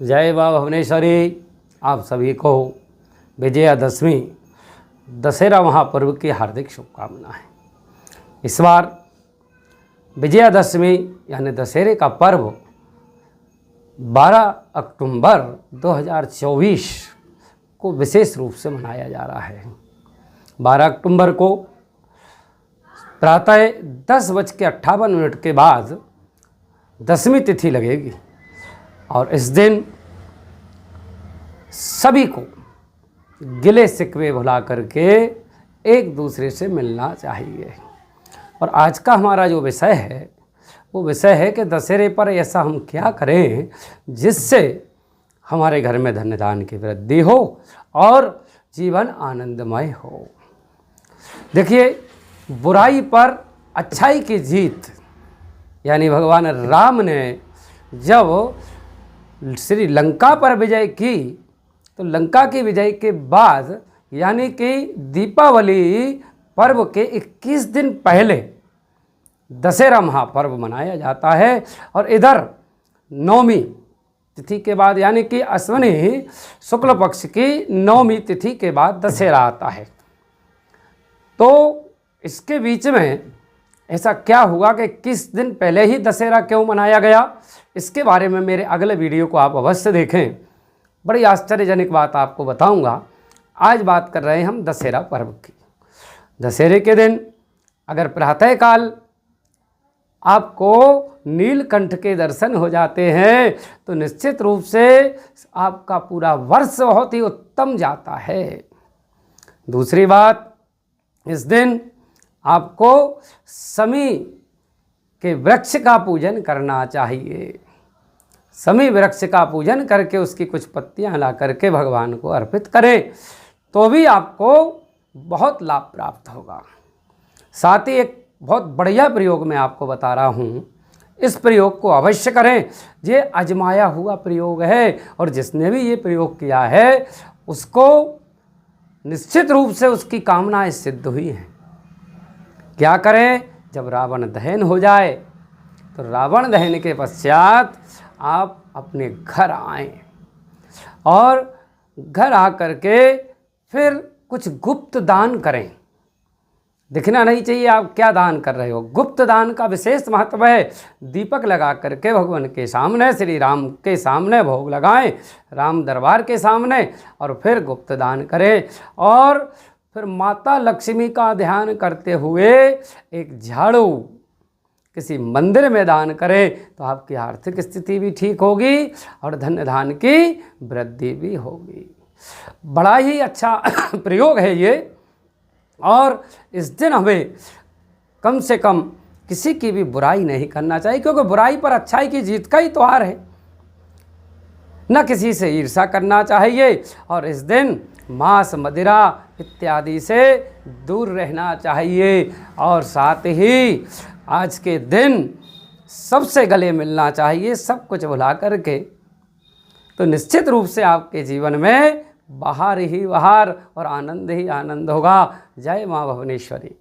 जय माँ भुवनेश्वरी। आप सभी को विजयादशमी दशहरा महापर्व की हार्दिक शुभकामनाएं। इस बार विजयादशमी यानी दशहरे का पर्व 12 अक्टूबर 2024 को विशेष रूप से मनाया जा रहा है। 12 अक्टूबर को प्रातः 10:58 के बाद दशमी तिथि लगेगी और इस दिन सभी को गिले शिकवे भुला करके एक दूसरे से मिलना चाहिए। और आज का हमारा जो विषय है वो विषय है कि दशहरे पर ऐसा हम क्या करें जिससे हमारे घर में धन धान्य की वृद्धि हो और जीवन आनंदमय हो। देखिए, बुराई पर अच्छाई की जीत यानी भगवान राम ने जब श्री लंका पर विजय की तो लंका की विजय के बाद यानी कि दीपावली पर्व के 21 दिन पहले दशहरा महापर्व मनाया जाता है। और इधर नवमी तिथि के बाद यानी कि अश्विनी शुक्ल पक्ष की नवमी तिथि के बाद दशहरा आता है। तो इसके बीच में ऐसा क्या हुआ कि किस दिन पहले ही दशहरा क्यों मनाया गया, इसके बारे में मेरे अगले वीडियो को आप अवश्य देखें। बड़ी आश्चर्यजनक बात आपको बताऊंगा। आज बात कर रहे हैं हम दशहरा पर्व की। दशहरे के दिन अगर प्रातःकाल आपको नीलकंठ के दर्शन हो जाते हैं तो निश्चित रूप से आपका पूरा वर्ष बहुत ही उत्तम जाता है। दूसरी बात, इस दिन आपको शमी के वृक्ष का पूजन करना चाहिए। शमी वृक्ष का पूजन करके उसकी कुछ पत्तियां ला करके भगवान को अर्पित करें तो भी आपको बहुत लाभ प्राप्त होगा। साथ ही एक बहुत बढ़िया प्रयोग मैं आपको बता रहा हूँ, इस प्रयोग को अवश्य करें। ये आजमाया हुआ प्रयोग है और जिसने भी ये प्रयोग किया है उसको निश्चित रूप से उसकी कामनाएं सिद्ध हुई हैं। क्या करें, जब रावण दहन हो जाए तो रावण दहन के पश्चात आप अपने घर आएं और घर आ करके फिर कुछ गुप्त दान करें। दिखना नहीं चाहिए आप क्या दान कर रहे हो। गुप्त दान का विशेष महत्व है। दीपक लगा करके भगवान के सामने, श्री राम के सामने भोग लगाएं, राम दरबार के सामने, और फिर गुप्त दान करें। और फिर माता लक्ष्मी का ध्यान करते हुए एक झाड़ू किसी मंदिर में दान करें तो आपकी आर्थिक स्थिति भी ठीक होगी और धन धान्य की वृद्धि भी होगी। बड़ा ही अच्छा प्रयोग है ये। और इस दिन हमें कम से कम किसी की भी बुराई नहीं करना चाहिए, क्योंकि बुराई पर अच्छाई की जीत का ही त्योहार है। न किसी से ईर्ष्या करना चाहिए और इस दिन मांस मदिरा इत्यादि से दूर रहना चाहिए। और साथ ही आज के दिन सबसे गले मिलना चाहिए, सब कुछ भुला करके। तो निश्चित रूप से आपके जीवन में बाहर ही बाहर और आनंद ही आनंद होगा। जय माँ भुवनेश्वरी।